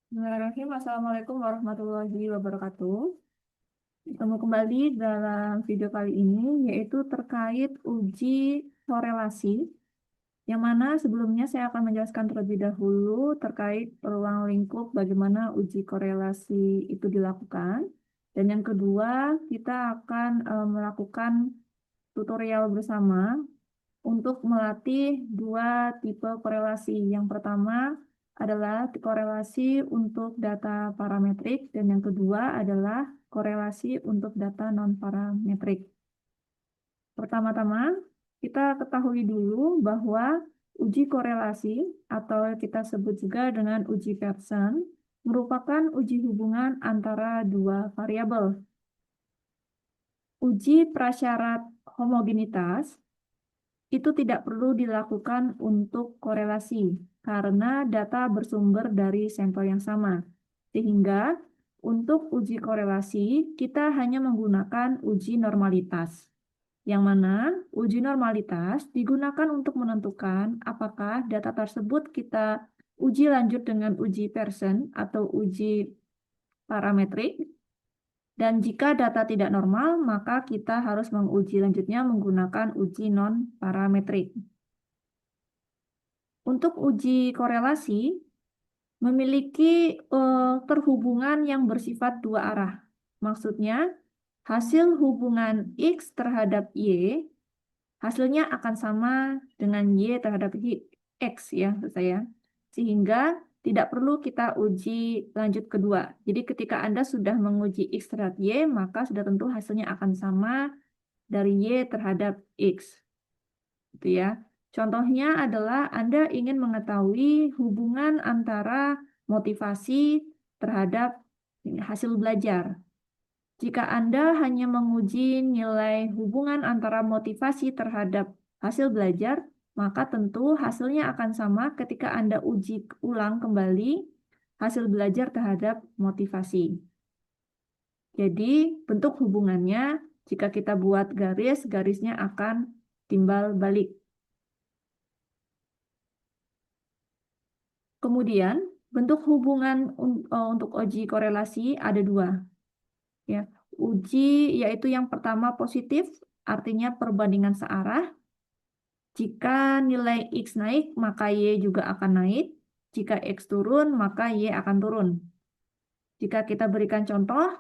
Bismillahirrahmanirrahim. Assalamualaikum warahmatullahi wabarakatuh. Ketemu kembali dalam video kali ini, yaitu terkait uji korelasi, yang mana sebelumnya saya akan menjelaskan terlebih dahulu terkait ruang lingkup bagaimana uji korelasi itu dilakukan. Dan yang kedua, kita akan melakukan tutorial bersama untuk melatih dua tipe korelasi. Yang pertama adalah korelasi untuk data parametrik dan yang kedua adalah korelasi untuk data non-parametrik. Pertama-tama, kita ketahui dulu bahwa uji korelasi atau kita sebut juga dengan uji Pearson merupakan uji hubungan antara dua variabel. Uji prasyarat homogenitas itu tidak perlu dilakukan untuk korelasi karena data bersumber dari sampel yang sama. Sehingga untuk uji korelasi kita hanya menggunakan uji normalitas. Yang mana uji normalitas digunakan untuk menentukan apakah data tersebut kita uji lanjut dengan uji Pearson atau uji parametrik. Dan jika data tidak normal, maka kita harus menguji lanjutnya menggunakan uji non-parametrik. Untuk uji korelasi, memiliki perhubungan yang bersifat dua arah. Maksudnya, hasil hubungan X terhadap Y, hasilnya akan sama dengan Y terhadap X ya, maksud saya. Sehingga tidak perlu kita uji lanjut kedua. Jadi ketika Anda sudah menguji X terhadap Y, maka sudah tentu hasilnya akan sama dari Y terhadap X. Gitu ya. Contohnya adalah Anda ingin mengetahui hubungan antara motivasi terhadap hasil belajar. Jika Anda hanya menguji nilai hubungan antara motivasi terhadap hasil belajar, maka tentu hasilnya akan sama ketika Anda uji ulang kembali hasil belajar terhadap motivasi. Jadi, bentuk hubungannya, jika kita buat garis, garisnya akan timbal balik. Kemudian, bentuk hubungan untuk uji korelasi ada dua. Ya, uji yaitu yang pertama positif, artinya perbandingan searah. Jika nilai X naik, maka Y juga akan naik. Jika X turun, maka Y akan turun. Jika kita berikan contoh,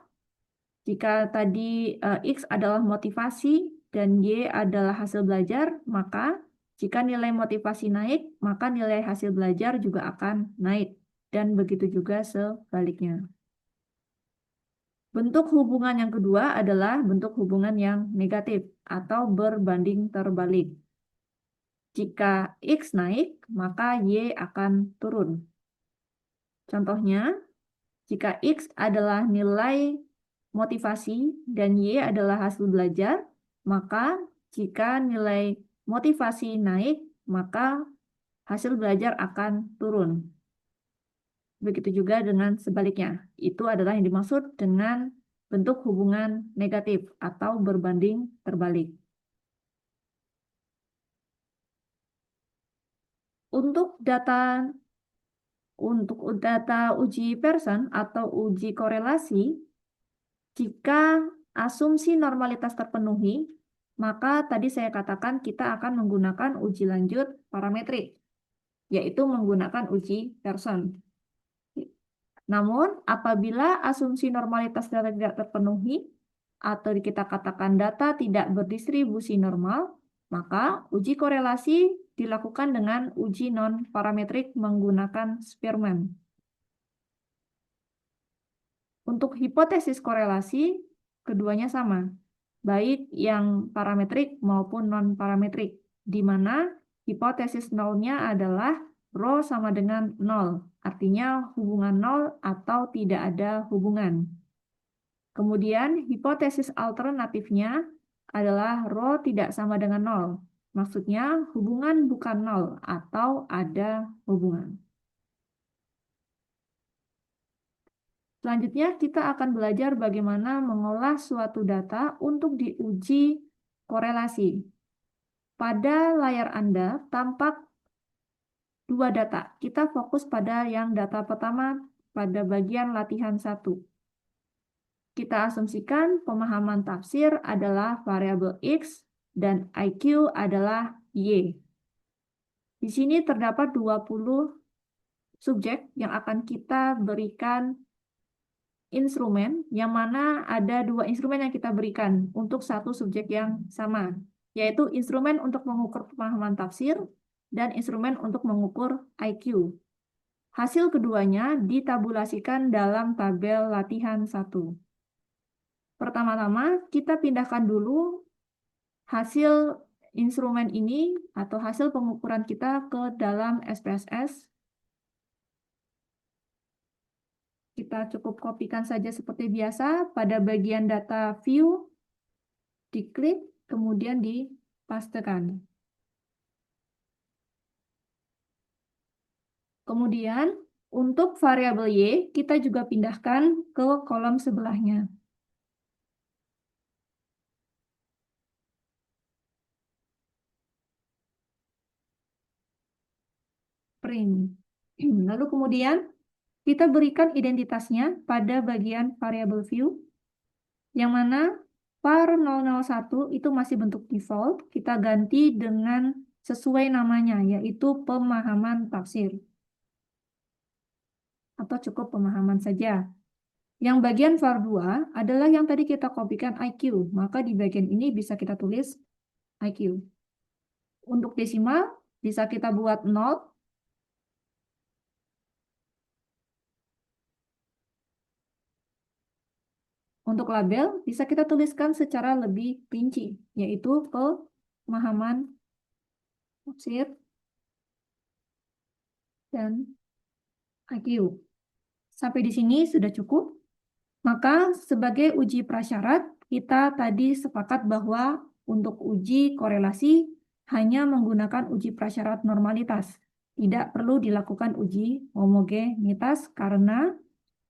jika tadi X adalah motivasi dan Y adalah hasil belajar, maka jika nilai motivasi naik, maka nilai hasil belajar juga akan naik. Dan begitu juga sebaliknya. Bentuk hubungan yang kedua adalah bentuk hubungan yang negatif atau berbanding terbalik. Jika X naik, maka Y akan turun. Contohnya, jika X adalah nilai motivasi dan Y adalah hasil belajar, maka jika nilai motivasi naik, maka hasil belajar akan turun. Begitu juga dengan sebaliknya. Itu adalah yang dimaksud dengan bentuk hubungan negatif atau berbanding terbalik. Untuk data uji Pearson atau uji korelasi, jika asumsi normalitas terpenuhi, maka tadi saya katakan kita akan menggunakan uji lanjut parametrik, yaitu menggunakan uji Pearson. Namun, apabila asumsi normalitas data tidak terpenuhi, atau kita katakan data tidak berdistribusi normal, maka uji korelasi dilakukan dengan uji non-parametrik menggunakan Spearman. Untuk hipotesis korelasi, keduanya sama, baik yang parametrik maupun non-parametrik, di mana hipotesis nolnya adalah rho sama dengan 0, artinya hubungan 0 atau tidak ada hubungan. Kemudian hipotesis alternatifnya adalah rho tidak sama dengan 0, maksudnya hubungan bukan 0 atau ada hubungan. Selanjutnya kita akan belajar bagaimana mengolah suatu data untuk diuji korelasi. Pada layar Anda tampak dua data. Kita fokus pada yang data pertama pada bagian latihan 1. Kita asumsikan pemahaman tafsir adalah variabel X dan IQ adalah Y. Di sini terdapat 20 subjek yang akan kita berikan instrumen, yang mana ada 2 instrumen yang kita berikan untuk satu subjek yang sama, yaitu instrumen untuk mengukur pemahaman tafsir dan instrumen untuk mengukur IQ. Hasil keduanya ditabulasikan dalam tabel latihan 1. Pertama-tama, kita pindahkan dulu hasil instrumen ini atau hasil pengukuran kita ke dalam SPSS. Kita cukup kopikan saja seperti biasa pada bagian data view, diklik, kemudian dipastekan. Kemudian, untuk variabel Y, kita juga pindahkan ke kolom sebelahnya. Print. Lalu kemudian, kita berikan identitasnya pada bagian variabel view, yang mana var 001 itu masih bentuk default, kita ganti dengan sesuai namanya, yaitu pemahaman tafsir. Atau cukup pemahaman saja. Yang bagian var 2 adalah yang tadi kita kopikan IQ, maka di bagian ini bisa kita tulis IQ. Untuk desimal, bisa kita buat 0, untuk label, bisa kita tuliskan secara lebih rinci, yaitu pemahaman tafsir dan IQ. Sampai di sini sudah cukup. Maka sebagai uji prasyarat, kita tadi sepakat bahwa untuk uji korelasi hanya menggunakan uji prasyarat normalitas. Tidak perlu dilakukan uji homogenitas karena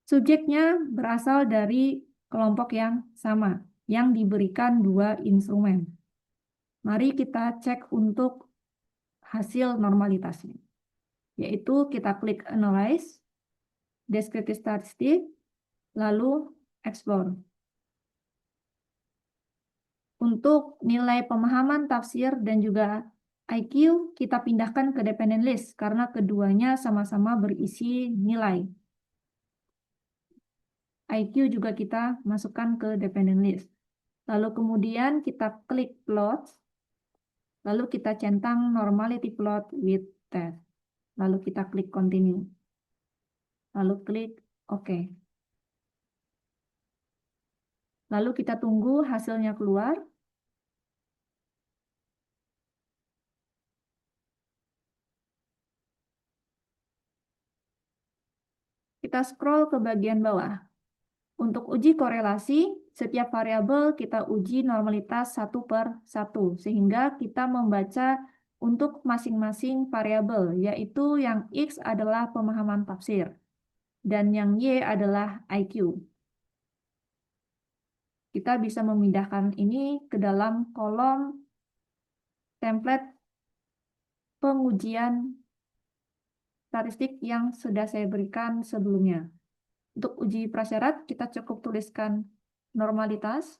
subjeknya berasal dari kelompok yang sama, yang diberikan 2 instrumen. Mari kita cek untuk hasil normalitasnya, yaitu kita klik Analyze, Descriptive Statistic, lalu Explore. Untuk nilai pemahaman tafsir dan juga IQ, kita pindahkan ke dependent list karena keduanya sama-sama berisi nilai. IQ juga kita masukkan ke dependent list. Lalu kemudian kita klik plot, lalu kita centang normality plot with test. Lalu kita klik continue. Lalu klik OK. Lalu kita tunggu hasilnya keluar. Kita scroll ke bagian bawah. Untuk uji korelasi, setiap variabel kita uji normalitas 1/1, sehingga kita membaca untuk masing-masing variabel, yaitu yang X adalah pemahaman tafsir, dan yang Y adalah IQ. Kita bisa memindahkan ini ke dalam kolom template pengujian statistik yang sudah saya berikan sebelumnya. Untuk uji prasyarat, kita cukup tuliskan normalitas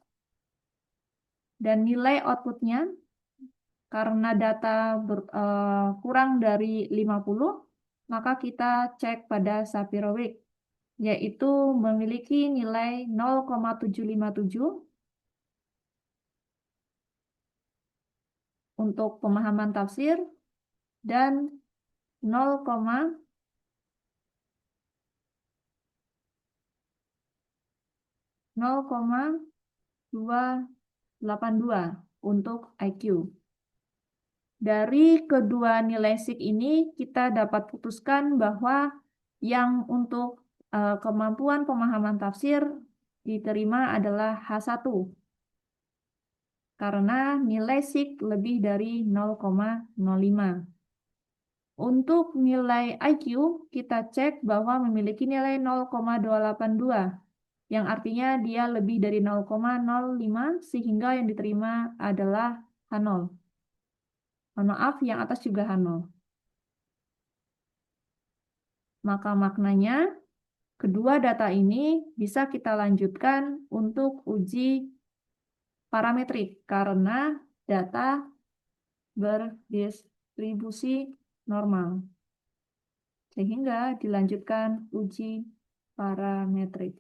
dan nilai outputnya. Karena data kurang dari 50, maka kita cek pada Shapiro-Wilk, yaitu memiliki nilai 0,757 untuk pemahaman tafsir dan 0,282 untuk IQ. Dari kedua nilai SIG ini, kita dapat putuskan bahwa yang untuk kemampuan pemahaman tafsir diterima adalah H1, karena nilai SIG lebih dari 0,05. Untuk nilai IQ, kita cek bahwa memiliki nilai 0,282, yang artinya dia lebih dari 0,05, sehingga yang diterima adalah H0. Mohon maaf, yang atas juga H0. Maka maknanya Kedua data ini bisa kita lanjutkan untuk uji parametrik karena data berdistribusi normal. Sehingga dilanjutkan uji parametrik.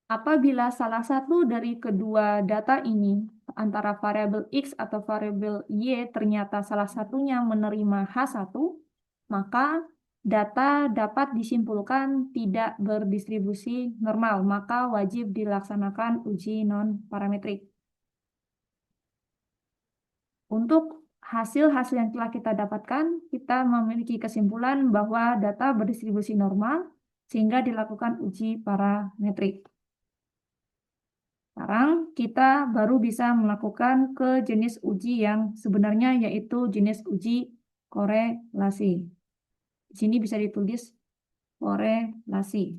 Apabila salah satu dari kedua data ini, antara variabel X atau variabel Y, ternyata salah satunya menerima H1, maka data dapat disimpulkan tidak berdistribusi normal, maka wajib dilaksanakan uji non-parametrik. Untuk hasil-hasil yang telah kita dapatkan, kita memiliki kesimpulan bahwa data berdistribusi normal, sehingga dilakukan uji parametrik. Sekarang kita baru bisa melakukan ke jenis uji yang sebenarnya, yaitu jenis uji korelasi. Di sini bisa ditulis korelasi.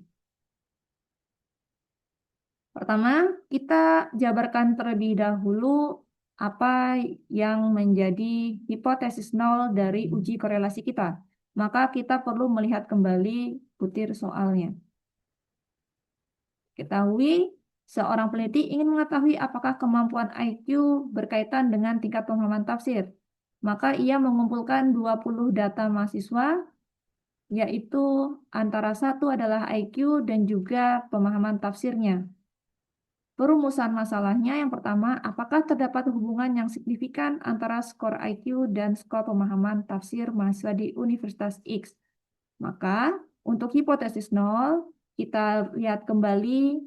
Pertama, kita jabarkan terlebih dahulu apa yang menjadi hipotesis nol dari uji korelasi kita. Maka kita perlu melihat kembali butir soalnya. Ketahui, seorang peneliti ingin mengetahui apakah kemampuan IQ berkaitan dengan tingkat pemahaman tafsir. Maka ia mengumpulkan 20 data mahasiswa, yaitu antara satu adalah IQ dan juga pemahaman tafsirnya. Perumusan masalahnya yang pertama, apakah terdapat hubungan yang signifikan antara skor IQ dan skor pemahaman tafsir mahasiswa di Universitas X? Maka untuk hipotesis nol, kita lihat kembali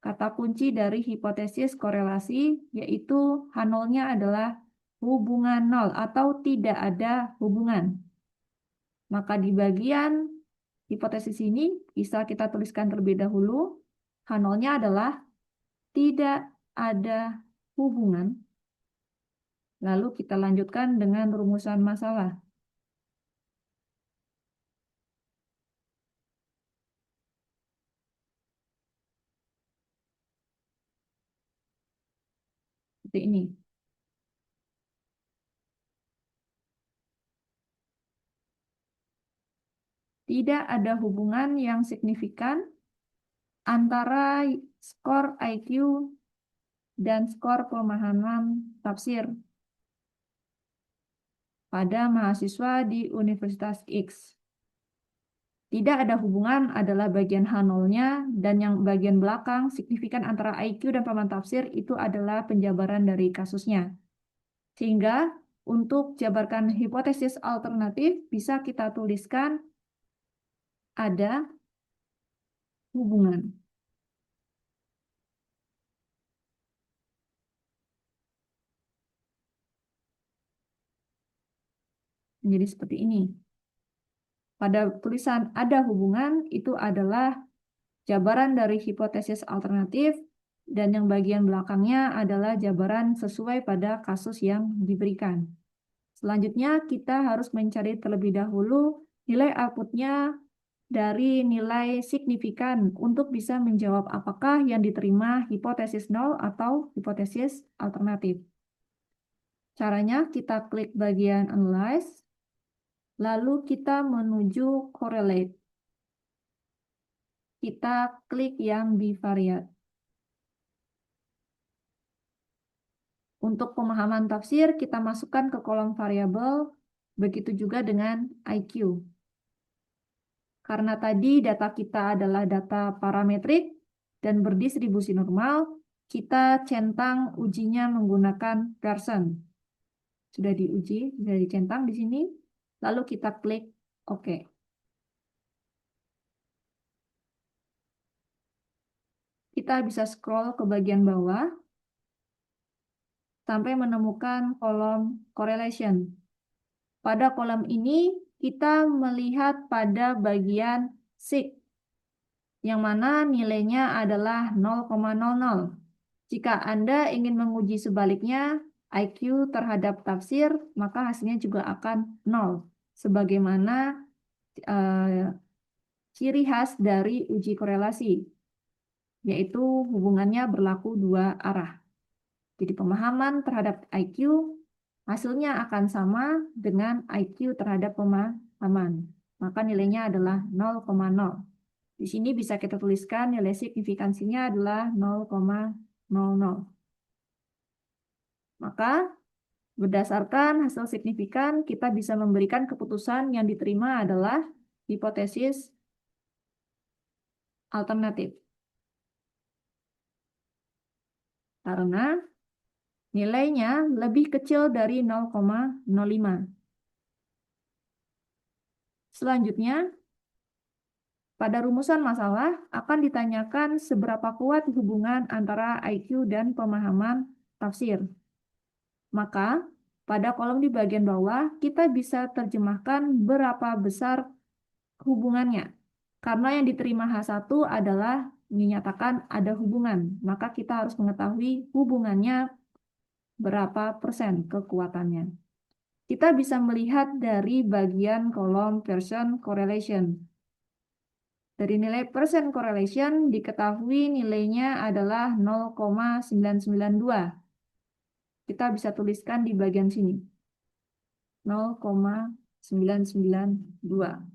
kata kunci dari hipotesis korelasi, yaitu H0-nya adalah hubungan nol atau tidak ada hubungan. Maka di bagian hipotesis ini bisa kita tuliskan terlebih dahulu, H0-nya adalah tidak ada hubungan. Lalu kita lanjutkan dengan rumusan masalah. Seperti ini. Tidak ada hubungan yang signifikan antara skor IQ dan skor pemahaman tafsir pada mahasiswa di Universitas X. Tidak ada hubungan adalah bagian H0-nya, dan yang bagian belakang signifikan antara IQ dan pemahaman tafsir itu adalah penjabaran dari kasusnya. Sehingga untuk jabarkan hipotesis alternatif bisa kita tuliskan ada hubungan. Menjadi seperti ini. Pada tulisan ada hubungan itu adalah jabaran dari hipotesis alternatif, dan yang bagian belakangnya adalah jabaran sesuai pada kasus yang diberikan. Selanjutnya kita harus mencari terlebih dahulu nilai outputnya dari nilai signifikan untuk bisa menjawab apakah yang diterima hipotesis nol atau hipotesis alternatif. Caranya kita klik bagian Analyze, lalu kita menuju Correlate. Kita klik yang bivariate. Untuk pemahaman tafsir, kita masukkan ke kolom variabel, begitu juga dengan IQ. Karena tadi data kita adalah data parametrik dan berdistribusi normal, kita centang ujinya menggunakan Pearson. Sudah diuji, sudah dicentang di sini, lalu kita klik OK. Kita bisa scroll ke bagian bawah, sampai menemukan kolom correlation. Pada kolom ini, kita melihat pada bagian sig, yang mana nilainya adalah 0,00. Jika Anda ingin menguji sebaliknya, IQ terhadap tafsir, maka hasilnya juga akan 0. Sebagaimana ciri khas dari uji korelasi, yaitu hubungannya berlaku dua arah. Jadi pemahaman terhadap IQ hasilnya akan sama dengan IQ terhadap pemahaman. Maka nilainya adalah 0,0. Di sini bisa kita tuliskan nilai signifikansinya adalah 0,00. Maka berdasarkan hasil signifikan, kita bisa memberikan keputusan yang diterima adalah hipotesis alternatif. Karena nilainya lebih kecil dari 0,05. Selanjutnya, pada rumusan masalah akan ditanyakan seberapa kuat hubungan antara IQ dan pemahaman tafsir. Maka, pada kolom di bagian bawah, kita bisa terjemahkan berapa besar hubungannya. Karena yang diterima H1 adalah dinyatakan ada hubungan, maka kita harus mengetahui hubungannya berapa persen kekuatannya. Kita bisa melihat dari bagian kolom Pearson correlation. Dari nilai percent correlation diketahui nilainya adalah 0,992. Kita bisa tuliskan di bagian sini. 0,992.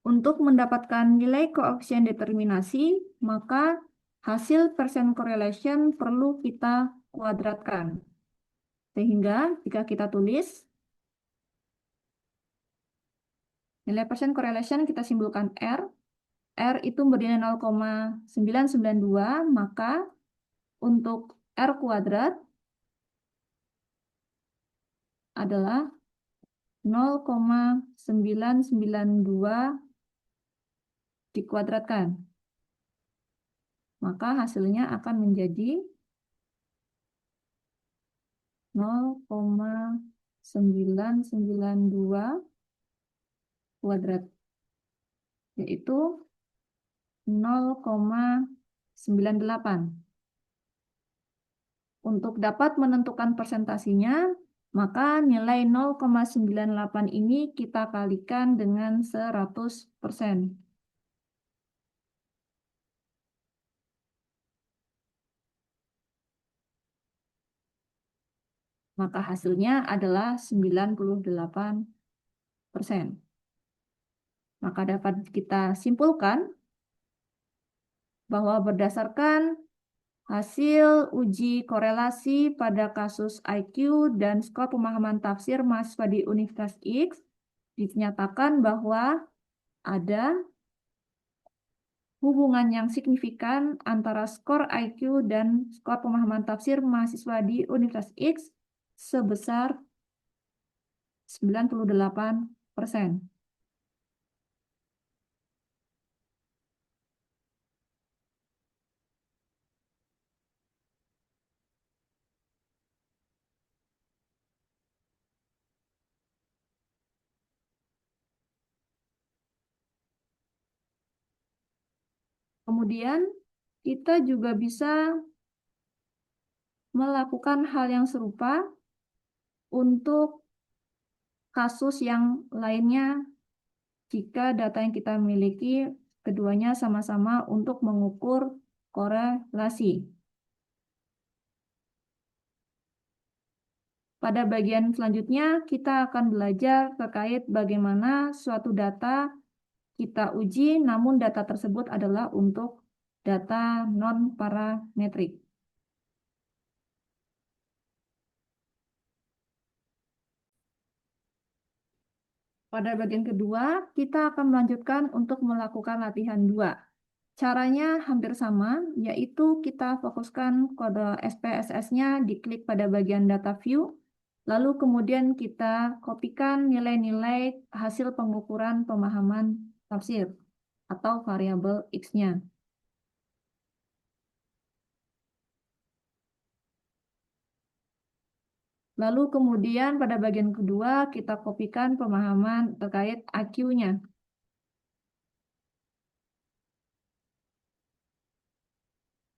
Untuk mendapatkan nilai koefisien determinasi, maka hasil percent correlation perlu kita kuadratkan. Sehingga jika kita tulis nilai percent correlation kita simpulkan R. R itu bernilai 0,992, maka untuk R kuadrat adalah 0,992 dikuadratkan. Maka hasilnya akan menjadi 0,992 kuadrat, yaitu 0,98. Untuk dapat menentukan persentasinya, maka nilai 0,98 ini kita kalikan dengan 100%. Maka hasilnya adalah 98%. Maka dapat kita simpulkan bahwa berdasarkan hasil uji korelasi pada kasus IQ dan skor pemahaman tafsir mahasiswa di Universitas X, dinyatakan bahwa ada hubungan yang signifikan antara skor IQ dan skor pemahaman tafsir mahasiswa di Universitas X sebesar 98%. Kemudian kita juga bisa melakukan hal yang serupa untuk kasus yang lainnya jika data yang kita miliki keduanya sama-sama untuk mengukur korelasi. Pada bagian selanjutnya kita akan belajar terkait bagaimana suatu data kita uji namun data tersebut adalah untuk data non-parametrik. Pada bagian kedua, kita akan melanjutkan untuk melakukan latihan 2. Caranya hampir sama, yaitu kita fokuskan kode SPSS-nya, diklik pada bagian data view, lalu kemudian kita kopikan nilai-nilai hasil pengukuran pemahaman tafsir atau variabel X-nya. Lalu kemudian pada bagian kedua kita kopikan pemahaman terkait IQ-nya. .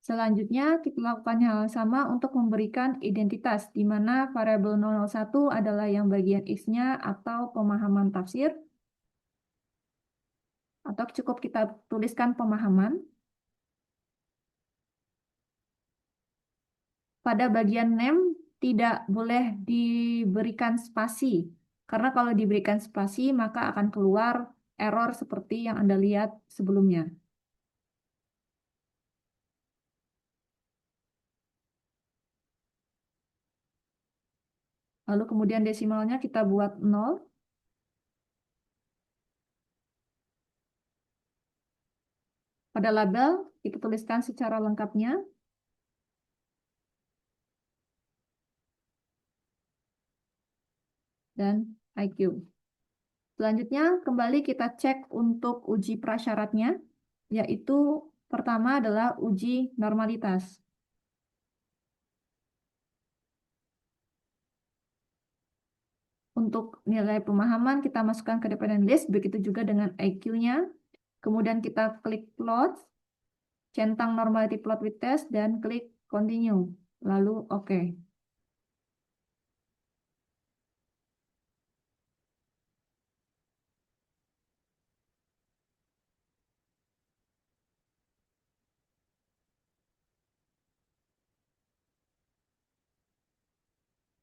Selanjutnya, kita lakukan hal yang sama untuk memberikan identitas, di mana variabel 001 adalah yang bagian X-nya atau pemahaman tafsir, atau cukup kita tuliskan pemahaman. Pada bagian name tidak boleh diberikan spasi, karena kalau diberikan spasi maka akan keluar error seperti yang Anda lihat sebelumnya. Lalu kemudian desimalnya kita buat 0. Pada label kita tuliskan secara lengkapnya. Dan IQ. Selanjutnya, kembali kita cek untuk uji prasyaratnya, yaitu pertama adalah uji normalitas. Untuk nilai pemahaman, kita masukkan ke dependent list, begitu juga dengan IQ-nya. Kemudian kita klik plot, centang normality plot with test, dan klik continue. Lalu OK.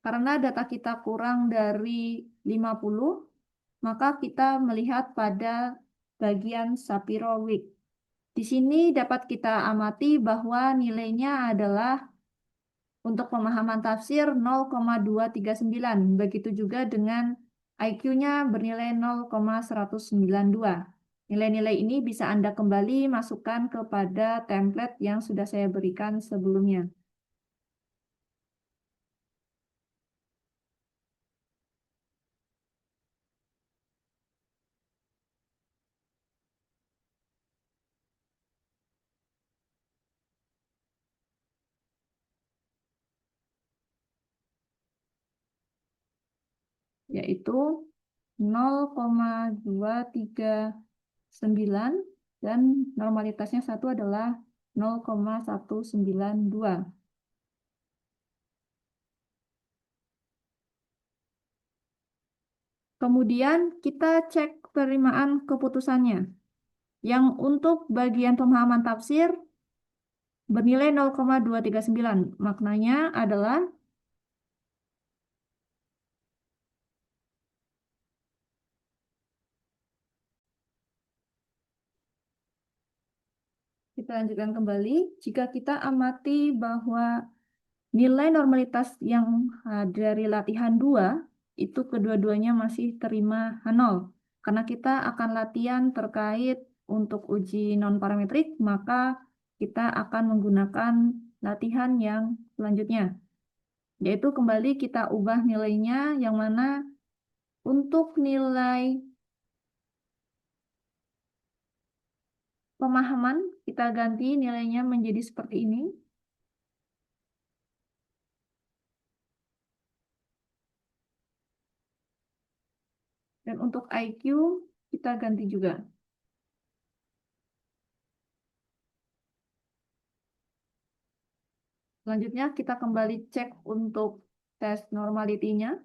Karena data kita kurang dari 50, maka kita melihat pada bagian Shapiro-Wilk. Di sini dapat kita amati bahwa nilainya adalah untuk pemahaman tafsir 0,239. Begitu juga dengan IQ-nya bernilai 0,192. Nilai-nilai ini bisa Anda kembali masukkan kepada template yang sudah saya berikan sebelumnya. Yaitu 0,239 dan normalitasnya 1 adalah 0,192. Kemudian kita cek penerimaan keputusannya. Yang untuk bagian pemahaman tafsir bernilai 0,239. Maknanya adalah kita lanjutkan kembali. Jika kita amati bahwa nilai normalitas yang dari latihan 2 itu kedua-duanya masih terima H0. Karena kita akan latihan terkait untuk uji non-parametrik, maka kita akan menggunakan latihan yang selanjutnya. Yaitu kembali kita ubah nilainya yang mana untuk nilai pemahaman kita ganti nilainya menjadi seperti ini. Dan untuk IQ kita ganti juga. Selanjutnya kita kembali cek untuk tes normality-nya.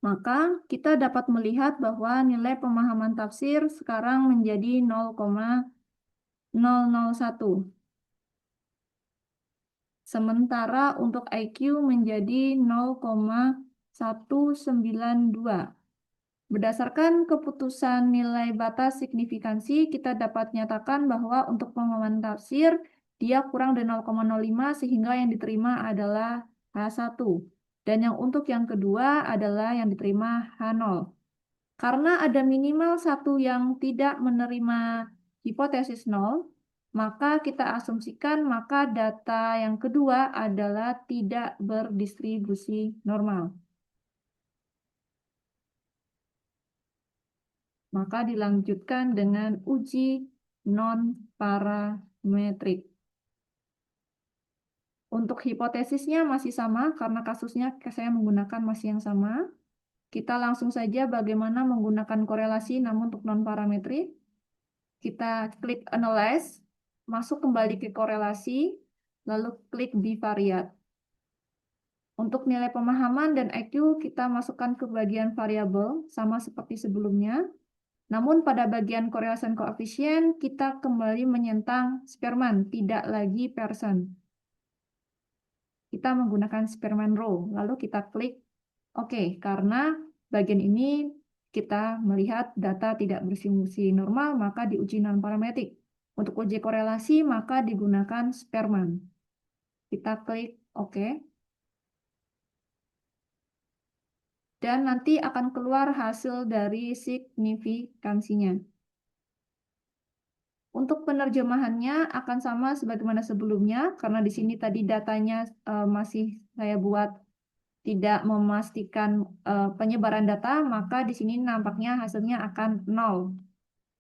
Maka kita dapat melihat bahwa nilai pemahaman tafsir sekarang menjadi 0,001. Sementara untuk IQ menjadi 0,192. Berdasarkan keputusan nilai batas signifikansi, kita dapat nyatakan bahwa untuk pemahaman tafsir, dia kurang dari 0,05 sehingga yang diterima adalah H1. Dan yang untuk yang kedua adalah yang diterima H0. Karena ada minimal satu yang tidak menerima hipotesis 0, maka kita asumsikan maka data yang kedua adalah tidak berdistribusi normal. Maka dilanjutkan dengan uji non-parametrik. Untuk hipotesisnya masih sama karena kasusnya saya menggunakan masih yang sama. Kita langsung saja bagaimana menggunakan korelasi namun untuk non-parametrik. Kita klik Analyze, masuk kembali ke korelasi, lalu klik Bivariate. Untuk nilai pemahaman dan IQ kita masukkan ke bagian variabel sama seperti sebelumnya. Namun pada bagian correlation coefficient kita kembali menyentang Spearman, tidak lagi Pearson. Kita menggunakan Spearman Rule, lalu kita klik OK, karena bagian ini kita melihat data tidak berfungsi normal, maka diuji non-parametrik. Untuk uji korelasi, maka digunakan Spearman. Kita klik OK. Dan nanti akan keluar hasil dari signifikansinya. Untuk penerjemahannya akan sama sebagaimana sebelumnya, karena di sini tadi datanya masih saya buat tidak memastikan penyebaran data, maka di sini nampaknya hasilnya akan 0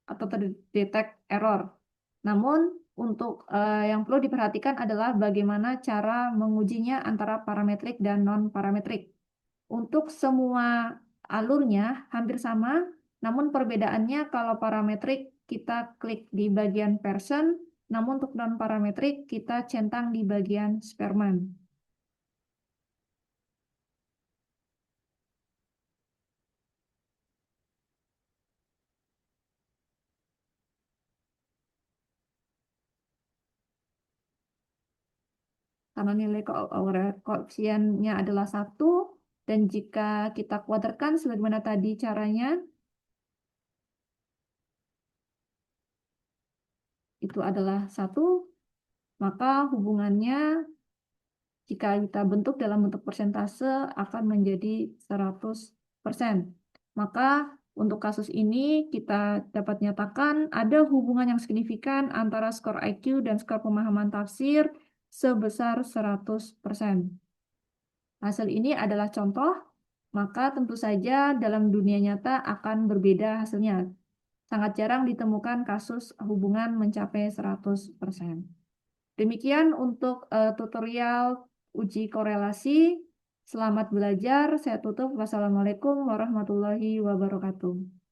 atau terdetek error. Namun untuk yang perlu diperhatikan adalah bagaimana cara mengujinya antara parametrik dan non-parametrik. Untuk semua alurnya hampir sama, namun perbedaannya kalau parametrik kita klik di bagian Pearson, namun untuk non-parametrik kita centang di bagian Spearman. Karena nilai koefisiennya adalah 1, dan jika kita kuadratkan sebagaimana tadi caranya, itu adalah 1, maka hubungannya jika kita bentuk dalam bentuk persentase akan menjadi 100%. Maka untuk kasus ini kita dapat nyatakan ada hubungan yang signifikan antara skor IQ dan skor pemahaman tafsir sebesar 100%. Hasil ini adalah contoh, maka tentu saja dalam dunia nyata akan berbeda hasilnya. Sangat jarang ditemukan kasus hubungan mencapai 100%. Demikian untuk tutorial uji korelasi. Selamat belajar. Saya tutup. Wassalamualaikum warahmatullahi wabarakatuh.